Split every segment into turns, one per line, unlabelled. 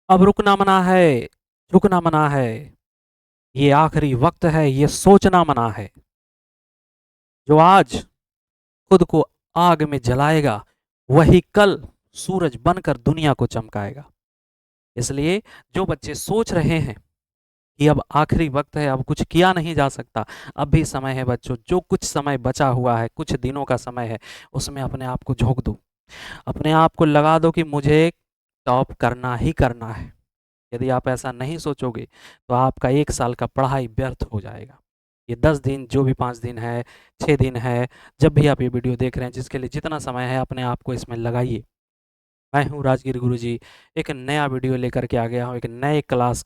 अब रुकना मना है, झुकना मना है। ये आखिरी वक्त है, ये सोचना मना है। जो आज खुद को आग में जलाएगा, वही कल सूरज बनकर दुनिया को चमकाएगा। इसलिए जो बच्चे सोच रहे हैं कि अब आखिरी वक्त है, अब कुछ किया नहीं जा सकता, अब भी समय है बच्चों। जो कुछ समय बचा हुआ है, कुछ दिनों का समय है, उसमें अपने आप को झोंक दो। अपने आप को लगा दो कि मुझे टॉप करना ही करना है। यदि आप ऐसा नहीं सोचोगे तो आपका 1 साल का पढ़ाई व्यर्थ हो जाएगा। ये 10 दिन, जो भी 5 दिन है, 6 दिन है, जब भी आप ये वीडियो देख रहे हैं, जिसके लिए जितना समय है, अपने आप को इसमें लगाइए। मैं हूँ राजगिर गुरुजी, एक नया वीडियो लेकर के आ गया हूँ, एक नए क्लास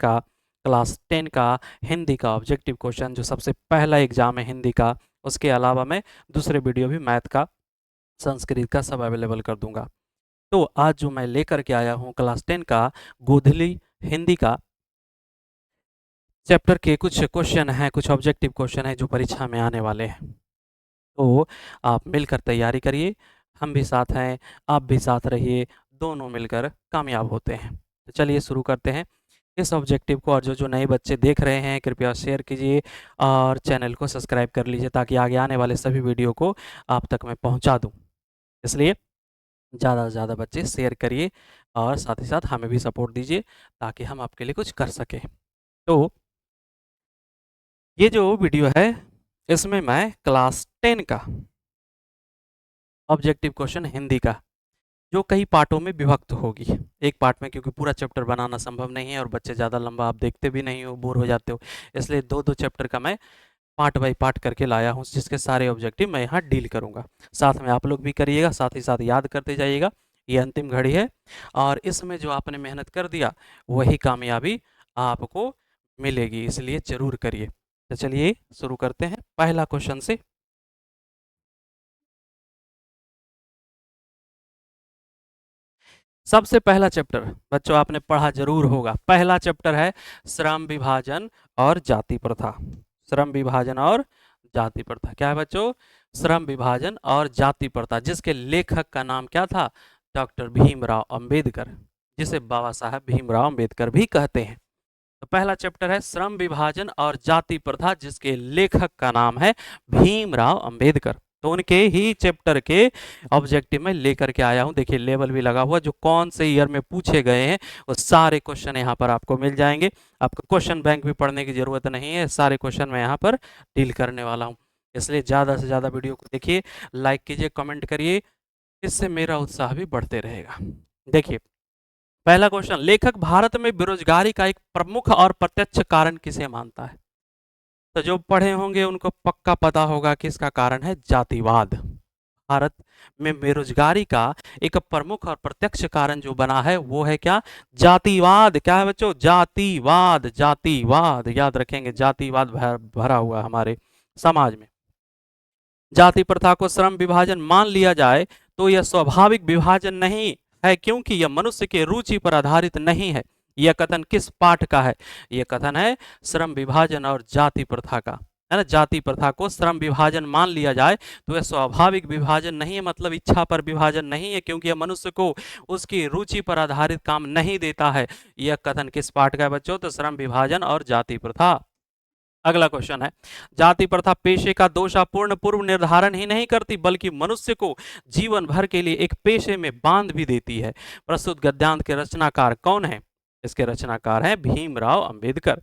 10 का हिंदी का ऑब्जेक्टिव क्वेश्चन, जो सबसे पहला एग्जाम है हिंदी का। उसके अलावा मैं दूसरे वीडियो भी मैथ का, संस्कृत का सब अवेलेबल कर दूंगा। तो आज जो मैं लेकर के आया हूँ क्लास 10 का गोधली हिंदी का चैप्टर के कुछ क्वेश्चन हैं, कुछ ऑब्जेक्टिव क्वेश्चन हैं जो परीक्षा में आने वाले हैं। तो आप मिलकर तैयारी करिए, हम भी साथ हैं, आप भी साथ रहिए, दोनों मिलकर कामयाब होते हैं। तो चलिए शुरू करते हैं इस ऑब्जेक्टिव को। और जो जो नए बच्चे देख रहे हैं, कृपया शेयर कीजिए और चैनल को सब्सक्राइब कर लीजिए, ताकि आगे आने वाले सभी वीडियो को आप तक मैं पहुंचा दूं। इसलिए ज़्यादा से ज़्यादा बच्चे शेयर करिए और साथ ही साथ हमें भी सपोर्ट दीजिए, ताकि हम आपके लिए कुछ कर सकें। तो ये जो वीडियो है, इसमें मैं क्लास 10 का ऑब्जेक्टिव क्वेश्चन हिंदी का, जो कई पार्टों में विभक्त होगी। एक पार्ट में, क्योंकि पूरा चैप्टर बनाना संभव नहीं है और बच्चे ज़्यादा लंबा आप देखते भी नहीं हो, बोर हो जाते हो, इसलिए दो दो चैप्टर का मैं पार्ट बाय पार्ट करके लाया हूँ, जिसके सारे ऑब्जेक्टिव मैं यहाँ डील करूँगा। साथ में आप लोग भी करिएगा, साथ ही साथ याद करते जाइएगा। ये अंतिम घड़ी है और इसमें जो आपने मेहनत कर दिया, वही कामयाबी आपको मिलेगी, इसलिए ज़रूर करिए। तो चलिए शुरू करते हैं पहला क्वेश्चन से। सबसे पहला चैप्टर बच्चों आपने पढ़ा जरूर होगा, पहला चैप्टर है श्रम विभाजन और जाति प्रथा। श्रम विभाजन और जाति प्रथा क्या है बच्चों? श्रम विभाजन और जाति प्रथा, जिसके लेखक का नाम क्या था? डॉक्टर भीमराव अंबेडकर, जिसे बाबा साहब भीमराव अंबेडकर भी कहते हैं। तो पहला चैप्टर है श्रम विभाजन और जाति प्रथा, जिसके लेखक का नाम है भीमराव अंबेडकर। तो उनके ही चैप्टर के ऑब्जेक्टिव में लेकर के आया हूं। देखिए लेवल भी लगा हुआ, जो कौन से ईयर में पूछे गए हैं वो सारे क्वेश्चन यहाँ पर आपको मिल जाएंगे। आपको क्वेश्चन बैंक भी पढ़ने की जरूरत नहीं है, सारे क्वेश्चन मैं यहाँ पर डील करने वाला हूँ। इसलिए ज़्यादा से ज़्यादा वीडियो को देखिए, लाइक कीजिए, कमेंट करिए, इससे मेरा उत्साह भी बढ़ते रहेगा। देखिए पहला क्वेश्चन, लेखक भारत में बेरोजगारी का एक प्रमुख और प्रत्यक्ष कारण किसे मानता है? तो जो पढ़े होंगे उनको पक्का पता होगा कि इसका कारण है जातिवाद। भारत में बेरोजगारी का एक प्रमुख और प्रत्यक्ष कारण जो बना है वो है क्या? जातिवाद। क्या है बच्चों? जातिवाद। जातिवाद याद रखेंगे, जातिवाद भरा हुआ हमारे समाज में। जाति प्रथा को श्रम विभाजन मान लिया जाए तो यह स्वाभाविक विभाजन नहीं है, क्योंकि यह मनुष्य के रुचि पर आधारित नहीं है। यह कथन किस पाठ का है? यह कथन है श्रम विभाजन और जाति प्रथा का, है ना। जाति प्रथा को श्रम विभाजन मान लिया जाए तो यह स्वाभाविक विभाजन नहीं है, मतलब इच्छा पर विभाजन नहीं है, क्योंकि यह मनुष्य को उसकी रुचि पर आधारित काम नहीं देता है। यह कथन किस पाठ का है बच्चों? तो श्रम विभाजन और जाति प्रथा। अगला क्वेश्चन है, जाति प्रथा पेशे का दोषापूर्ण पूर्व निर्धारण ही नहीं करती, बल्कि मनुष्य को जीवन भर के लिए एक पेशे में बांध भी देती है। प्रस्तुत गद्यांश के रचनाकार कौन है? इसके रचनाकार हैं भीमराव अंबेडकर।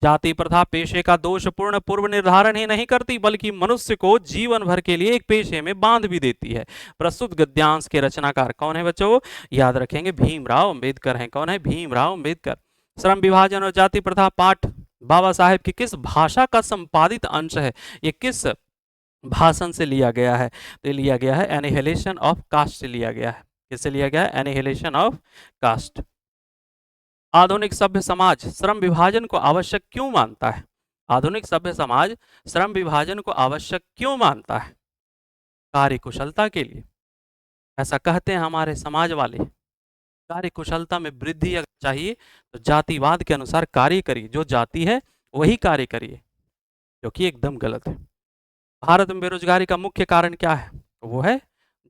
जाति प्रथा पेशे का दोषपूर्ण पूर्व निर्धारण ही नहीं करती, बल्कि मनुष्य को जीवन भर के लिए एक पेशे में बांध भी देती है। प्रस्तुत गद्यांश के रचनाकार कौन है बच्चों? याद रखेंगे भीमराव अंबेडकर हैं। कौन है? भीमराव अंबेडकर। श्रम विभाजन और जाति प्रथा पाठ बाबा साहेब की किस भाषा का संपादित अंश है? ये किस भाषण से लिया गया है? तो ये लिया गया है एनिहिलेशन ऑफ कास्ट से लिया गया है। किससे लिया गया है? Annihilation of caste. आधुनिक सभ्य समाज श्रम विभाजन को आवश्यक क्यों मानता है? आधुनिक सभ्य समाज श्रम विभाजन को आवश्यक क्यों मानता है? कार्य कुशलता के लिए। ऐसा कहते हैं हमारे समाज वाले। कार्य कुशलता में वृद्धि अगर चाहिए तो जातिवाद के अनुसार कार्य करिए, जो जाति है वही कार्य करिए, जो कि एकदम गलत है। भारत में बेरोजगारी का मुख्य कारण क्या है? वो है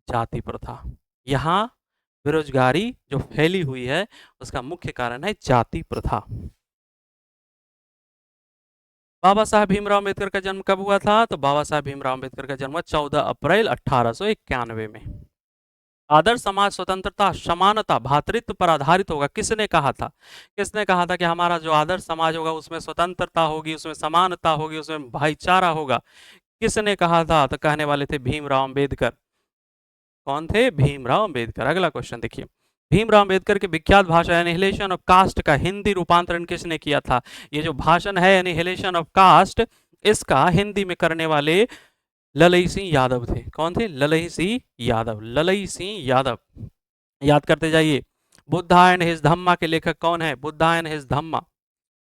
जाति प्रथा। यहाँ बेरोजगारी जो फैली हुई है उसका मुख्य कारण है जाति प्रथा। बाबा साहब भीमराव अम्बेडकर का जन्म कब हुआ था? तो बाबा साहब भीमराव अम्बेडकर का जन्म 14 अप्रैल 1891 में। आदर्श समाज स्वतंत्रता, समानता, भ्रातृत्व पर आधारित होगा, किसने कहा था? किसने कहा था कि हमारा जो आदर्श समाज होगा उसमें स्वतंत्रता होगी, उसमें समानता होगी, उसमें भाईचारा होगा? किसने कहा था? तो कहने वाले थे भीमराव अम्बेडकर। कौन थे? भीमराव अम्बेडकर। अगला क्वेश्चन देखिए, भीमराव अम्बेडकर के विख्यात भाषण एनिहिलेशन ऑफ कास्ट का हिंदी रूपांतरण किसने किया था? ये जो भाषण है एनिहिलेशन ऑफ कास्ट, इसका हिंदी में करने वाले ललई सिंह यादव थे। कौन थे? ललई सिंह यादव। ललई सिंह यादव, याद करते जाइए। बुद्धा एंड हिज धम्मा के लेखक कौन है? Buddha and his Dhamma,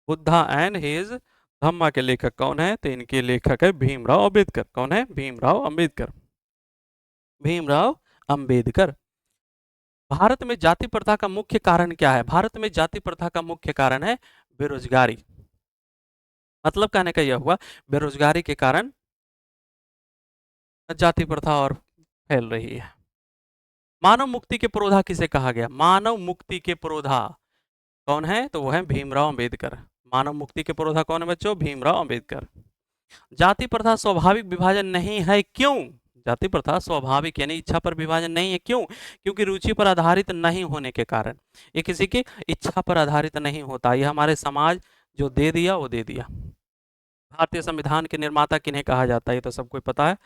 Buddha and his Dhamma के लेखक कौन है? तो इनके लेखक है भीमराव अम्बेडकर। कौन है? भीमराव अम्बेडकर। भीमराव अम्बेडकर। भारत में जाति प्रथा का मुख्य कारण क्या है? भारत में जाति प्रथा का मुख्य कारण है बेरोजगारी। मतलब कहने का यह हुआ, बेरोजगारी के कारण जाति प्रथा और फैल रही है। मानव मुक्ति के पुरोधा किसे कहा गया? मानव मुक्ति के पुरोधा कौन है? तो वो है भीमराव अम्बेडकर। मानव मुक्ति के पुरोधा कौन है बच्चों? भीमराव अम्बेडकर। जाति प्रथा स्वाभाविक विभाजन नहीं है, क्यों? जाति प्रथा स्वाभाविक यानी इच्छा पर विभाजन नहीं है, क्यों? क्योंकि रुचि पर आधारित नहीं होने के कारण। ये किसी की इच्छा पर आधारित नहीं होता, ये हमारे समाज जो दे दिया वो दे दिया। भारतीय संविधान के निर्माता किन्हें कहा जाता है? ये तो सबको पता है,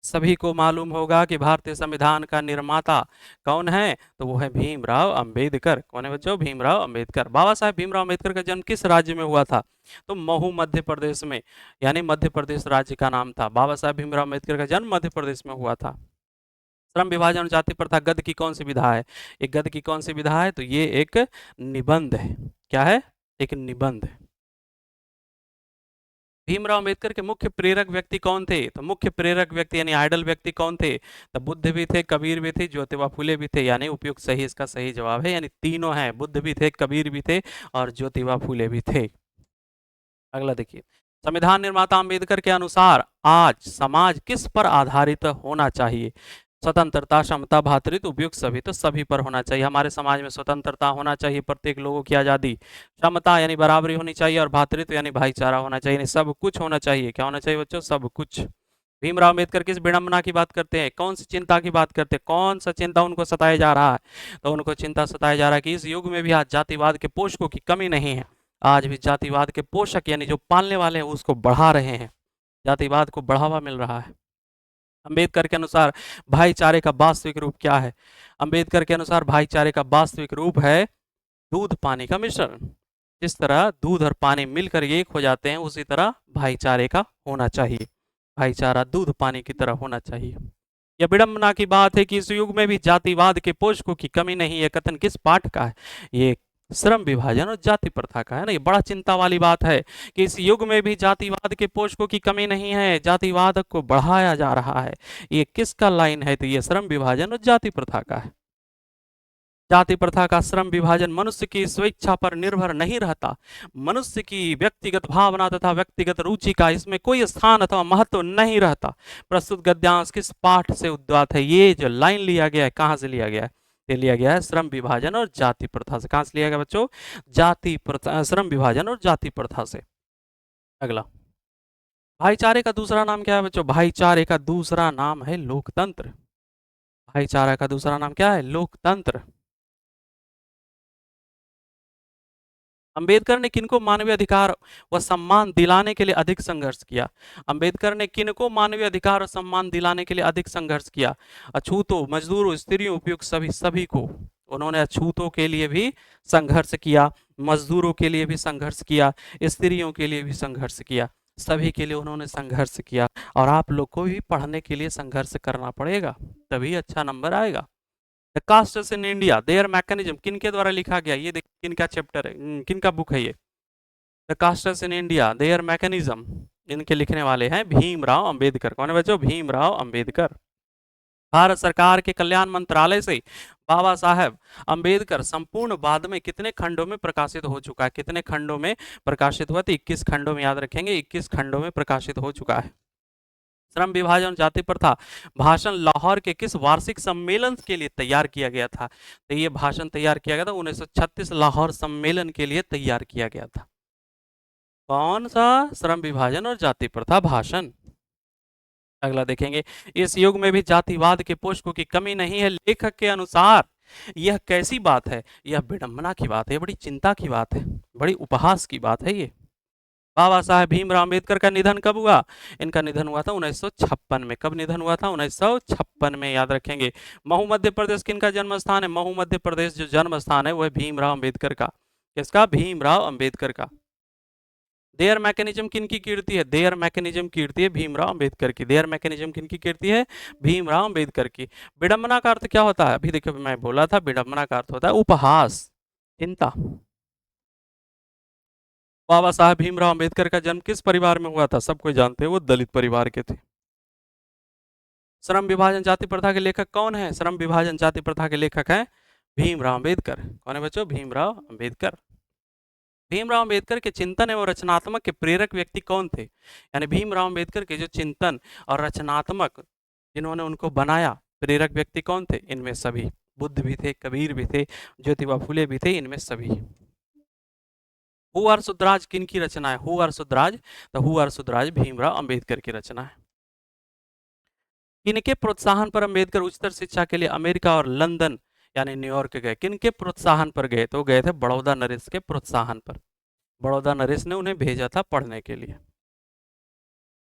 सभी को मालूम होगा कि भारतीय संविधान का निर्माता कौन है? तो वो है भीमराव अम्बेडकर। कौन है बच्चों? भीमराव अम्बेडकर। बाबा साहेब भीमराव अम्बेडकर का जन्म किस राज्य में हुआ था? तो महू मध्य प्रदेश में, यानी मध्य प्रदेश राज्य का नाम था। बाबा साहेब भीमराव अम्बेडकर का जन्म मध्य प्रदेश में हुआ था। श्रम विभाजन और जाति प्रथा गद्य की कौन सी विधा है? एक गद्य की कौन सी विधा है? तो ये एक निबंध है। क्या है? एक निबंध है। भीमराव अम्बेडकर के मुख्य प्रेरक व्यक्ति कौन थे? तो मुख्य प्रेरक व्यक्ति यानी आइडल व्यक्ति कौन थे? तो बुद्ध भी थे, कबीर भी थे, ज्योतिबा फूले भी थे। यानी उपयुक्त सही इसका सही जवाब है, यानी तीनों हैं, बुद्ध भी थे, कबीर भी थे और ज्योतिबा फूले भी थे। अगला देखिए, संविधान निर्माता अम्बेडकर के अनुसार आज समाज किस पर आधारित होना चाहिए? स्वतंत्रता, समता, भ्रातृत्व, उपयुक्त सभी। तो सभी पर होना चाहिए। हमारे समाज में स्वतंत्रता होना चाहिए, प्रत्येक लोगों की आज़ादी, समता यानी बराबरी होनी चाहिए और भ्रातृत्व यानी भाईचारा होना चाहिए, यानी सब कुछ होना चाहिए। क्या होना चाहिए बच्चों? सब कुछ। भीमराव अम्बेडकर किस विडंबना की बात करते हैं? कौन सी चिंता की बात करते हैं? कौन सा चिंता उनको सताया जा रहा है? तो उनको चिंता सताया जा रहा है कि इस युग में भी आज जातिवाद के पोषकों की कमी नहीं है। आज भी जातिवाद के पोषक यानी जो पालने वाले हैं उसको बढ़ा रहे हैं, जातिवाद को बढ़ावा मिल रहा है। अंबेडकर के अनुसार भाईचारे का वास्तविक रूप क्या है? अंबेडकर के अनुसार भाईचारे का वास्तविक रूप है दूध पानी का मिश्रण। जिस तरह दूध और पानी मिलकर एक हो जाते हैं, उसी तरह भाईचारे का होना चाहिए। भाईचारा दूध पानी की तरह होना चाहिए। यह विडंबना की बात है कि इस युग में भी जातिवाद के पोषकों की कमी नहीं है। कथन किस पाठ का है? ये श्रम विभाजन और जाति प्रथा का है ना। ये बड़ा चिंता वाली बात है कि इस युग में भी जातिवाद के पोषकों की कमी नहीं है, जातिवाद को बढ़ाया जा रहा है। ये किसका लाइन है? तो ये श्रम विभाजन और जाति प्रथा का है। जाति प्रथा का श्रम विभाजन मनुष्य की स्वेच्छा पर निर्भर नहीं रहता, मनुष्य की व्यक्तिगत भावना तथा व्यक्तिगत रुचि का इसमें कोई स्थान अथवा महत्व नहीं रहता। प्रस्तुत गद्यांश किस पाठ से उद्गात है? ये जो लाइन लिया गया है कहाँ से लिया गया है? ये लिया गया है श्रम विभाजन और जाति प्रथा से। कहाँ से लिया गया बच्चों? जाति प्रथा, श्रम विभाजन और जाति प्रथा से। अगला, भाईचारे का दूसरा नाम क्या है बच्चों? भाईचारे का दूसरा नाम है लोकतंत्र। भाईचारा का दूसरा नाम क्या है? लोकतंत्र। अंबेडकर ने किनको मानवीय अधिकार व सम्मान दिलाने के लिए अधिक संघर्ष किया? अंबेडकर ने किनको मानवीय अधिकार और सम्मान दिलाने के लिए अधिक संघर्ष किया? अछूतों, मजदूरों, स्त्रियों, उपयुक्त सभी, सभी को। उन्होंने अछूतों के लिए भी संघर्ष किया, मजदूरों के लिए भी संघर्ष किया, स्त्रियों के लिए भी संघर्ष किया, सभी के लिए उन्होंने संघर्ष किया। और आप लोग को भी पढ़ने के लिए संघर्ष करना पड़ेगा, तभी अच्छा नंबर आएगा। The castes in India there mechanism किनके द्वारा लिखा गया? ये देख किनका चैप्टर है, किनका बुक है ये? The castes in India there mechanism, इनके लिखने वाले हैं भीमराव अंबेडकर। कौन है बच्चों? भीमराव अंबेडकर। भारत सरकार के कल्याण मंत्रालय से बाबा साहेब अंबेडकर संपूर्ण बाद में कितने खंडों में प्रकाशित हो चुका है? कितने खंडों में प्रकाशित हुआ? तो 21 खंडों में, याद रखेंगे 21 खंडों में प्रकाशित हो चुका है। श्रम विभाजन जाति प्रथा भाषण लाहौर के किस वार्षिक सम्मेलन के लिए तैयार किया गया था? तो ये भाषण तैयार किया गया था 1936 लाहौर सम्मेलन के लिए तैयार किया गया था। कौन सा? श्रम विभाजन और जाति प्रथा भाषण। अगला देखेंगे, इस युग में भी जातिवाद के पोषकों की कमी नहीं है। लेखक के अनुसार यह कैसी बात है? यह विडंबना की बात है, बड़ी चिंता की बात है, बड़ी उपहास की बात है ये। बाबा साहेब भीमराव अंबेडकर का निधन कब हुआ? इनका निधन हुआ था 1956 में। कब निधन हुआ था? 1956 में, याद रखेंगे। महू मध्य प्रदेश किनका जन्म स्थान है? महू मध्य प्रदेश जो जन्म स्थान है वह भीमराव अंबेडकर का। किसका? भीमराव अंबेडकर का। देयर मैकेनिज्म किनकी कीर्ति है? देयर मैकेनिज्म कीर्ति है भीमराव अंबेडकर की। देयर मैकेनिज्म किनकी कीर्ति है? भीमराव अंबेडकर की। विडंबना का अर्थ क्या होता है? अभी देखो मैं बोला था, विडंबना का अर्थ होता है उपहास, चिंता। बाबा साहब भीमराव अंबेडकर का जन्म किस परिवार में हुआ था? सब कोई जानते हैं, वो दलित परिवार के थे। श्रम विभाजन जाति प्रथा के लेखक कौन है? श्रम विभाजन जाति प्रथा के लेखक हैं भीमराव अंबेडकर। कौन है बच्चों? भीमराव अंबेडकर। भीमराव अंबेडकर के चिंतन एवं रचनात्मक के प्रेरक व्यक्ति कौन थे? यानी भीमराव अंबेडकर के जो चिंतन और रचनात्मक जिन्होंने उनको बनाया, प्रेरक व्यक्ति कौन थे? इनमें सभी। बुद्ध भी थे, कबीर भी थे, ज्योतिबा फुले भी थे, इनमें सभी। हु आर सुधराज किनकी रचना है? हु आर सुधराज, तो हु आर सुधराज भीमराव अंबेडकर की रचना है। किनके प्रोत्साहन पर अंबेडकर उच्चतर शिक्षा के लिए अमेरिका और लंदन यानी न्यूयॉर्क गए? किनके प्रोत्साहन पर गए? तो गए थे बड़ौदा नरेश के प्रोत्साहन पर। बड़ौदा नरेश ने उन्हें भेजा था पढ़ने के लिए।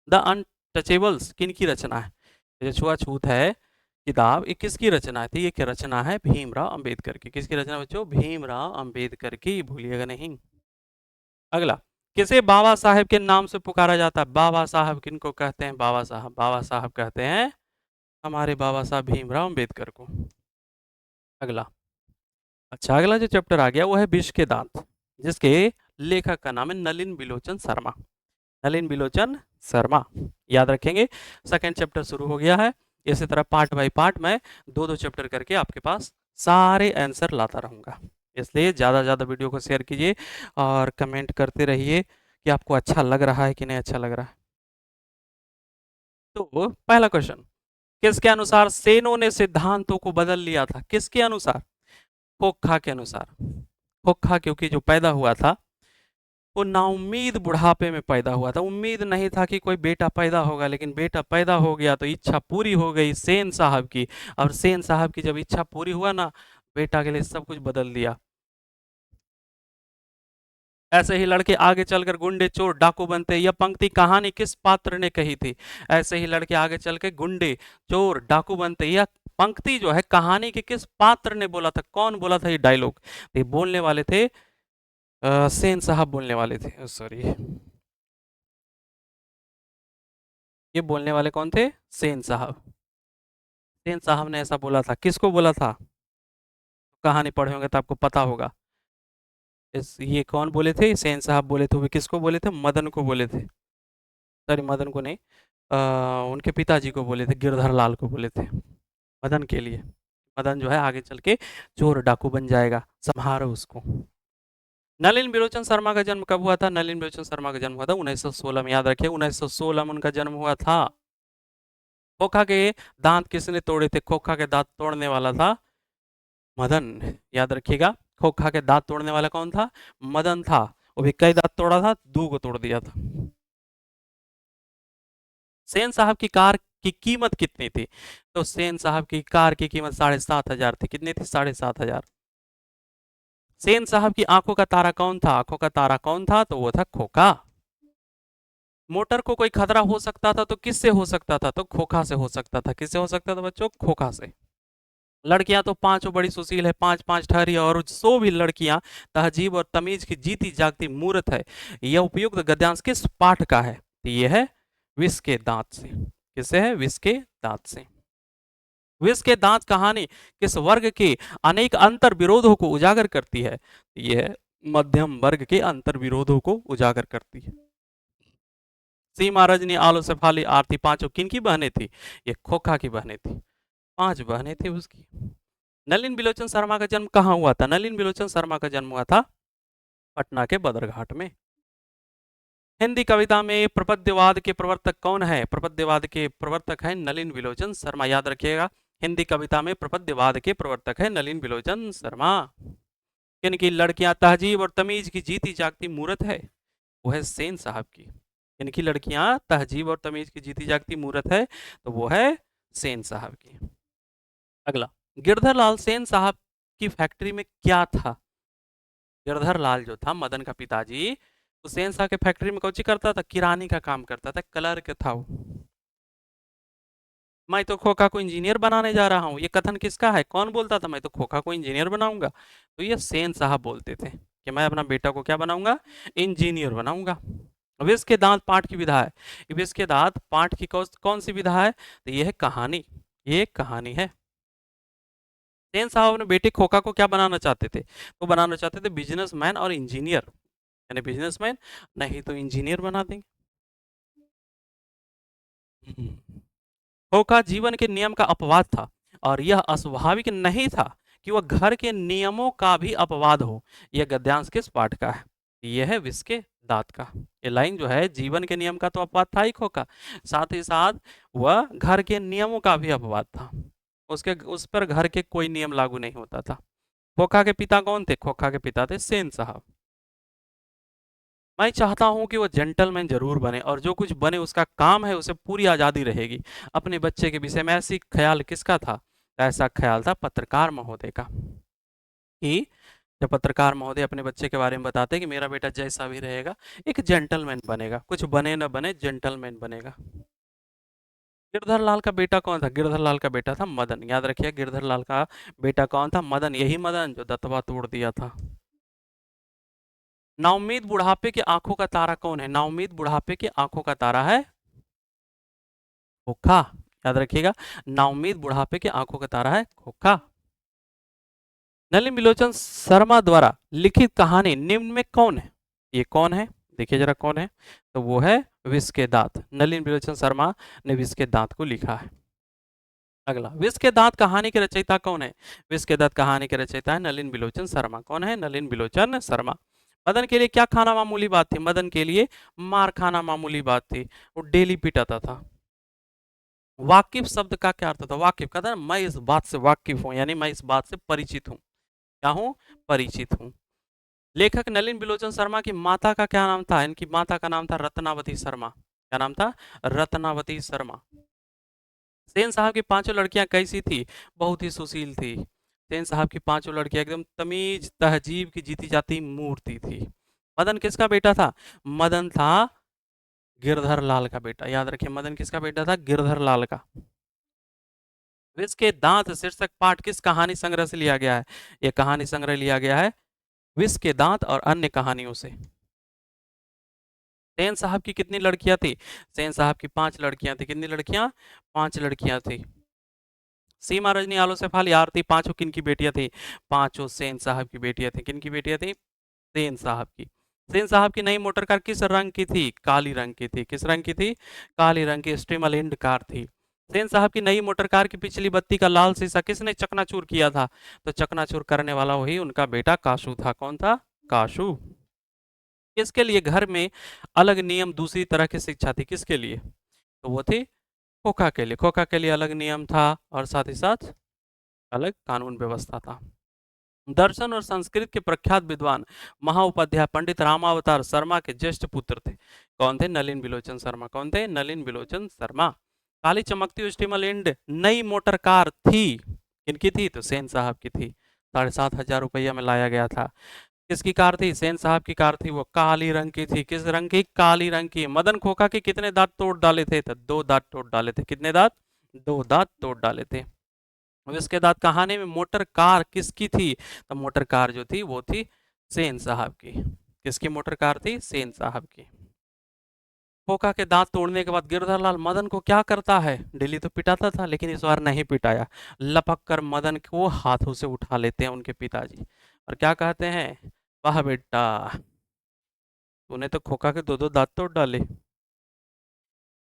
द अनटचेबल्स किनकी रचना है? ये छुआछूत है किताब, ये किसकी रचना है? ये क्या रचना है? भीमराव अंबेडकर की। किसकी रचना बच्चों? भीमराव अंबेडकर की, भूलिएगा नहीं। अगला, किसे बाबा साहेब के नाम से पुकारा जाता है? बाबा साहब किनको कहते हैं? बाबा साहब, बाबा साहब कहते हैं हमारे बाबा साहब भीमराव अंबेडकर को। अगला, अच्छा अगला जो चैप्टर आ गया वो है विष के दांत, जिसके लेखक का नाम है नलिन बिलोचन शर्मा। नलिन बिलोचन शर्मा, याद रखेंगे। सेकंड चैप्टर शुरू हो गया है। इसी तरह पार्ट बाय पार्ट मैं दो दो चैप्टर करके आपके पास सारे आंसर लाता रहूंगा, इसलिए ज़्यादा ज़्यादा वीडियो को शेयर कीजिए और कमेंट करते रहिए कि आपको अच्छा लग रहा है कि नहीं अच्छा लग रहा है। तो पहला क्वेश्चन, किसके अनुसार सेनों ने सिद्धांतों को बदल लिया था? किसके अनुसार? खोखा के अनुसार। खोखा क्योंकि जो पैदा हुआ था वो नाउम्मीद बुढ़ापे में पैदा हुआ था। उम्मीद नहीं था कि कोई बेटा पैदा होगा, लेकिन बेटा पैदा हो गया तो इच्छा पूरी हो गई सेन साहब की। और सेन साहब की जब इच्छा पूरी हुआ ना, बेटा के लिए सब कुछ बदल दिया। ऐसे ही लड़के आगे चलकर गुंडे चोर डाकू बनते। यह पंक्ति कहानी किस पात्र ने कही थी? ऐसे ही लड़के आगे चल के गुंडे चोर डाकू बनते, यह पंक्ति जो है कहानी के किस पात्र ने बोला था? कौन बोला था ये डायलॉग? ये बोलने वाले थे सेन साहब बोलने वाले थे, सॉरी। ये बोलने वाले कौन थे? सेन साहब। सेन साहब ने ऐसा बोला था। किसको बोला था? कहानी पढ़े होंगे तो आपको पता होगा। ये कौन बोले थे? सेन साहब बोले थे। वो किसको बोले थे? मदन को बोले थे। सॉरी, मदन को नहीं, उनके पिताजी को बोले थे, गिरधर लाल को बोले थे, मदन के लिए। मदन जो है आगे चल के चोर डाकू बन जाएगा, संभारो उसको। नलिन बिलोचन शर्मा का जन्म कब हुआ था? नलिन बिलोचन शर्मा का जन्म हुआ था 1916 में। याद रखिए 1916 में उनका जन्म हुआ था। खोखा के दांत किसने तोड़े थे? खोखा के दांत तोड़ने वाला था मदन। याद रखिएगा, खोखा के दांत तोड़ने वाला कौन था? मदन था। वो भी कई दांत तोड़ा था? 2 को तोड़ दिया था। सेन साहब की कार की कीमत कितनी थी? तो सेन साहब की कार की कीमत 7,500 थी। कितनी थी? 7,500। सेन साहब की आंखों का तारा कौन था? आंखों का तारा कौन था? तो वो था खोखा। मोटर को कोई खतरा हो सकता था तो किससे हो सकता था? तो खोखा से हो सकता था। किससे हो सकता था बच्चों? खोखा से। लड़कियां तो पांचों बड़ी सुशील है, पांच पांच ठहरी, और सो भी लड़कियां तहजीब और तमीज की जीती जागती मूर्त है। यह उपयुक्त गद्यांश किस पाठ का है? तो यह है विष के दांत से। किससे है? विष के दांत से। विष के दांत कहानी किस वर्ग के अनेक अंतर विरोधों को उजागर करती है? यह मध्यम वर्ग के अंतर विरोधों को उजागर करती है। सीमा, रजनी, आलो, शेफाली, आरती पांचों किनकी बहनें थी? ये खोखा की बहनें थी। 5 बहनें थी उसकी। नलिन बिलोचन शर्मा का जन्म कहाँ हुआ था? नलिन बिलोचन शर्मा का जन्म हुआ था पटना के बदरघाट में। हिंदी कविता में प्रपद्यवाद के प्रवर्तक कौन है? प्रपद्यवाद के प्रवर्तक हैं नलिन विलोचन शर्मा, याद रखिएगा। हिंदी कविता में प्रपद्यवाद के प्रवर्तक है नलिन विलोचन शर्मा। इनकी लड़कियां तहजीब और तमीज की जीती जागती मूरत है, वो है सेन साहब की। इनकी लड़कियां तहजीब और तमीज की जीती जागती मूरत है, तो वो है सेन साहब की। अगला, गिरधर लाल सेन साहब की फैक्ट्री में क्या था? गिरधर लाल जो था मदन का पिताजी, हुसैन शाह के फैक्ट्री में कौची करता था? किरानी का काम करता था, क्लर्क था वो। मैं तो खोखा को इंजीनियर बनाने जा रहा हूँ, ये कथन किसका है? कौन बोलता था मैं तो खोखा को इंजीनियर बनाऊंगा? तो ये सेन साहब बोलते थे कि मैं अपना बेटा को क्या बनाऊंगा? इंजीनियर बनाऊंगा। विष के दांत पाठ की विधा है। विष के दांत पाठ की कौन सी विधा है? तो ये है कहानी, ये एक कहानी है। सेन साहब अपने बेटे खोखा को क्या बनाना चाहते थे? वो बनाना चाहते थे बिजनेसमैन और इंजीनियर, यानी बिजनेसमैन नहीं तो इंजीनियर बना देंगे। खोखा जीवन के नियम का अपवाद था और यह अस्वाभाविक नहीं था कि वह घर के नियमों का भी अपवाद हो। यह गद्यांश किस पाठ का है? यह है विष के दांत का। ये लाइन जो है, जीवन के नियम का तो अपवाद था ही खोखा, साथ ही साथ वह घर के नियमों का भी अपवाद था। उसके उस पर घर के कोई नियम लागू नहीं होता था। खोखा के पिता कौन थे? खोखा के पिता थे सेन साहब। मैं चाहता हूं कि वो जेंटलमैन जरूर बने और जो कुछ बने उसका काम है, उसे पूरी आज़ादी रहेगी। अपने बच्चे के विषय में ऐसी ख्याल किसका था? ऐसा ख्याल था पत्रकार महोदय का, कि जब पत्रकार महोदय अपने बच्चे के बारे में बताते कि मेरा बेटा जैसा भी रहेगा एक जेंटलमैन बनेगा, कुछ बने न बने जेंटलमैन बनेगा। गिरधर लाल का बेटा कौन था? गिरधर लाल का बेटा था मदन, याद रखिए। गिरधर लाल का बेटा कौन था? मदन, यही मदन जो दतवा तोड़ दिया था। नाउमीद बुढ़ापे की आंखों का तारा कौन है? नाउमीद बुढ़ापे की आंखों का तारा है खोखा, याद रखिएगा। नाउमीद बुढ़ापे की आंखों का तारा है खोखा। नलिन बिलोचन शर्मा द्वारा लिखित कहानी निम्न में कौन है? ये कौन है? देखिए जरा कौन है, तो वो है विष के दांत। नलिन बिलोचन शर्मा ने विष के दांत को लिखा है। अगला, विष के दांत कहानी के रचयिता कौन है? विष के दांत कहानी के रचयिता है नलिन बिलोचन शर्मा। कौन है? नलिन बिलोचन शर्मा। मदन के लिए क्या खाना मामूली बात थी? मदन के लिए मार खाना मामूली बात थी, वो डेली पिटाता था। वाकिफ शब्द का क्या अर्थ था? वाकिफ का था मैं इस बात से वाकिफ हूं, यानी मैं इस बात से परिचित हूं। क्या हूं? परिचित हूं। लेखक नलिन बिलोचन शर्मा की माता का क्या नाम था? इनकी माता का नाम था रत्नावती शर्मा। क्या नाम था? रत्नावती शर्मा। सेन साहब की पांचों लड़कियां कैसी थी? बहुत ही सुशील थी। सेन साहब की पांचों लड़कियां एकदम तमीज तहजीब की जीती जाती मूर्ति थी। मदन किसका बेटा था? मदन था गिरधर लाल का बेटा, याद रखिए। मदन किसका बेटा था? गिरधर लाल का। विष के दांत शीर्षक पाठ किस कहानी संग्रह से लिया गया है? यह कहानी संग्रह लिया गया है विष के दांत और अन्य कहानियों से। सेन साहब की कितनी लड़कियां थी? सेन साहब की 5 लड़कियां थी। कितनी लड़कियां? 5 लड़कियां थी। सीमा, रजनी, आलो, शेफाली, आरती, पांचों किनकी बेटियां थी? पांचों सेन साहब की बेटियां थी। किनकी बेटियां थी? सेन साहब की। सेन साहब की नई मोटर कार किस रंग की थी? काली रंग की थी। किस रंग की थी? काली रंग की स्ट्रीमल एंड कार थी। सेन साहब की नई मोटर कार की पिछली बत्ती का लाल शीशा किसने चकनाचूर किया था? तो चकनाचूर करने वाला वही उनका बेटा काशू था। कौन था? काशू। किसके लिए घर में अलग नियम दूसरी तरह की शिक्षा थी? किसके लिए? तो वो थी खोखा के लिए। खोखा के लिए अलग नियम था और साथ ही साथ अलग कानून व्यवस्था था। दर्शन और संस्कृत के प्रख्यात विद्वान महाउपाध्याय पंडित रामावतार शर्मा के ज्येष्ठ पुत्र थे। कौन थे? नलिन बिलोचन शर्मा। कौन थे? नलिन बिलोचन शर्मा। काली चमकती हुई स्टीमर एंड नई मोटर कार थी, किनकी थी? तो सेन साहब की थी। 7,500 रुपया में लाया गया था। किसकी कार थी? सेन साहब की कार थी। वो काली रंग की थी। किस रंग की? काली रंग की। मदन खोखा के कितने दांत तोड़ डाले थे? तो 2 दांत तोड़ डाले थे। कितने दांत? 2 दांत तोड़ डाले थे। अब इसके बाद कहानी में मोटर कार किसकी थी? तो मोटर कार जो थी वो थी सेन साहब की। किसकी मोटर कार थी? सेन साहब की। खोखा के दांत तोड़ने के बाद गिरधर लाल मदन को क्या करता है? डेली तो पिटाता था, लेकिन इस बार नहीं पिटाया। लपक कर मदन को हाथों से उठा लेते हैं उनके पिताजी और क्या कहते हैं? वाह बेटा, तूने तो खोखा के 2 2 दांत तोड़ डाले।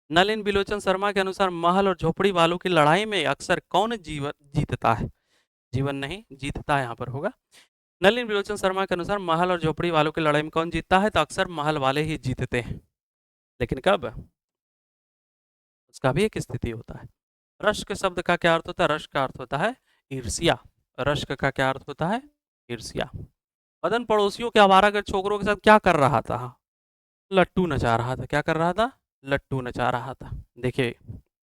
नलिन बिलोचन शर्मा के अनुसार महल और झोपड़ी वालों की लड़ाई में अक्सर कौन जीवन जीतता है? जीवन नहीं, जीतता यहाँ पर होगा। नलिन बिलोचन शर्मा के अनुसार महल और झोपड़ी वालों की लड़ाई में कौन जीतता है? तो अक्सर महल वाले ही जीतते हैं। लेकिन कब? उसका भी एक स्थिति होता है। रश्क शब्द का क्या अर्थ होता है? रश्क का अर्थ होता है ईर्ष्या। रश्क का क्या अर्थ होता है? ईर्ष्या। मदन पड़ोसियों के आवारागर्द छोकरों के साथ क्या कर रहा था? लट्टू नचा रहा था। क्या कर रहा था? लट्टू नचा रहा था। देखिए,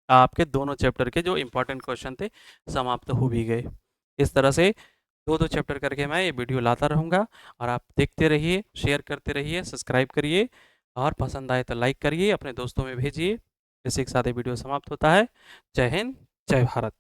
आपके दोनों चैप्टर के जो इंपॉर्टेंट क्वेश्चन थे समाप्त हो भी गए। इस तरह से 2-2 चैप्टर करके मैं ये वीडियो लाता रहूँगा और आप देखते रहिए, शेयर करते रहिए, सब्सक्राइब करिए और पसंद आए तो लाइक करिए, अपने दोस्तों में भेजिए। इसी के साथ ये वीडियो समाप्त होता है। जय हिंद, जय भारत।